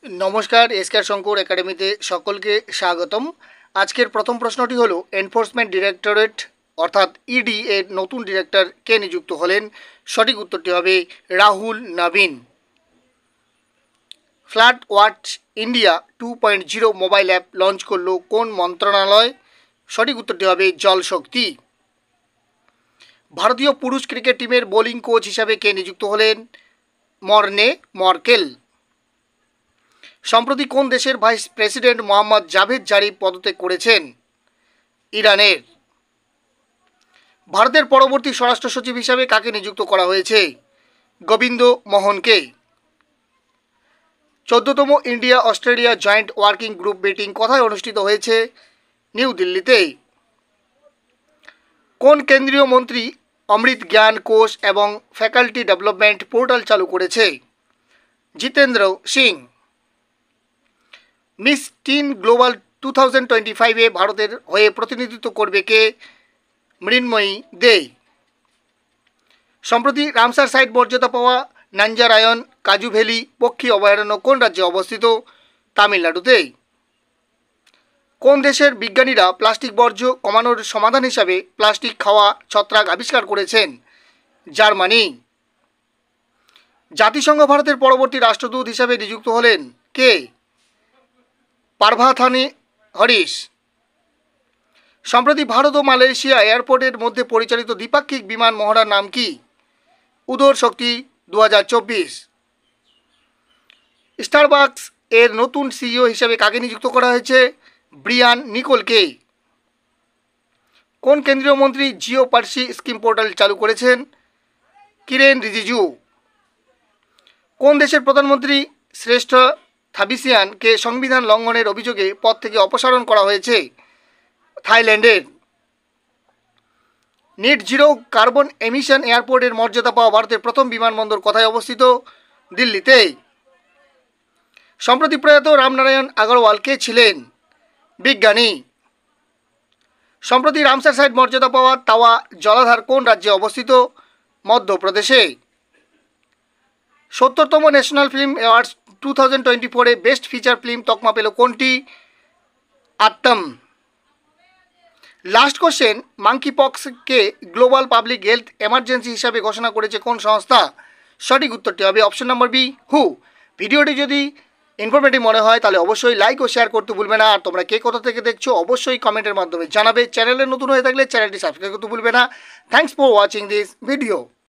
नमस्कार एसके शंकर एकाडेमीते सकलके स्वागतम। आजकेर प्रथम प्रश्नटी हलो एनफोर्समेंट डायरेक्टरेट अर्थात इडी एर नतून डायरेक्टर के नियुक्त हलेन। सठिक उत्तरटी हबे Rahul Naveen. Flood watch India 2.0 mobile app launch करलो कोन मंत्रणालय? सठिक उत्तरटी हबे जल शक्ति। भारतीय पुरुष क्रिकेट टीमेर बोलिंग कोच हिसाबे के नियुक्त हलेन? मर्ने मार्केल। सम्प्रति कोन देशेर vice president Mohammad Javed Zarif पदत्याग करेছেন? ইরানের। ভারতের পরবর্তী স্বরাষ্ট্র সচিব হিসাবে কাকে নিযুক্ত করা হয়েছে? গোবিন্দ মোহনকে। 14তম India Australia joint working group meeting কোথায় অনুষ্ঠিত হয়েছে? নিউ দিল্লিতে। কোন কেন্দ্রীয় মন্ত্রী অমৃত জ্ঞান কোষ এবং ফ্যাকাল্টি ডেভেলপমেন্ট পোর্টাল চালু করেছে? Jitendra Singh. Miss tin global 2025 भारतेर हये प्रतिनिधित्व करबे के? मृण्मयी दे। सम्प्रति रामसार साइट मर्यादा पावा नांजारायन काजू भैली पक्षी अभयारण्य कोन राज्ये अवस्थित? तामिलनाडुते। कोन देशेर विज्ञानीरा प्लास्टिक बर्ज्य कमानोर समाधान हिसाबे प्लास्टिक खावा छत्राक आविष्कार करेছেন? जार्मानी। जातिसंघ भारतेर परवर्ती राष्ट्रदूत हिसाबे नियुक्त हलेन के? पार्भाथानी हरीश। सम्प्रति भारत और मालयेशिया एयरपोर्टर मध्य परिचालित द्विपाक्षिक विमान महोड़ार नाम की? उदर शक्ति 2024। स्टारबाक्स एर नतून सीईओ हिसाबे काके नियुक्त करा हयेछे? ब्रियान निकोलके। कोन केंद्रीय मंत्री जिओ पार्सी स्कीम पोर्टाल चालू करेছেন? किरेन रिजिजू। कोन देशेर प्रधानमंत्री श्रेष्ठ थाबिसियान के संविधान लंघनेर अभियोगे पद थेके अपसारण करा हयेछे? थाईलैंडेर। नेट जिरो कार्बन एमिशन एयरपोर्टर मर्यादा पाওয়া भारतेर प्रथम विमानबंदर कोथाय अवस्थित? दिल्लीते। सम्प्रति प्रयात रामनारायण अग्रवाल के छिलेन? विज्ञानी। सम्प्रति रामसार साइट मर्यादा पाওয়া तावा जलाधार कोन राज्ये अवस्थित? मध्य प्रदेशे। 70तम national film awards 2024 best feature film तकमा पेल कोनटी? Aattam. Last question, monkey pox के ग्लोबल पब्लिक हेल्थ एमार्जेंसी हिसाबे घोषणा करेছে কোন সংস্থা? সঠিক উত্তরটি হবে অপশন নাম্বার বি হু। ভিডিওটি যদি ইনফরমেটিভ মনে হয় তাহলে অবশ্যই লাইক ও শেয়ার করতে ভুলবে না। আর তোমরা কে কোথা থেকে দেখছো অবশ্যই কমেন্টের মাধ্যমে জানাবে। চ্যানেলে নতুন হয়ে থাকলে চ্যানেলটি সাবস্ক্রাইব করতে ভুলবে না। Thanks for watching this video.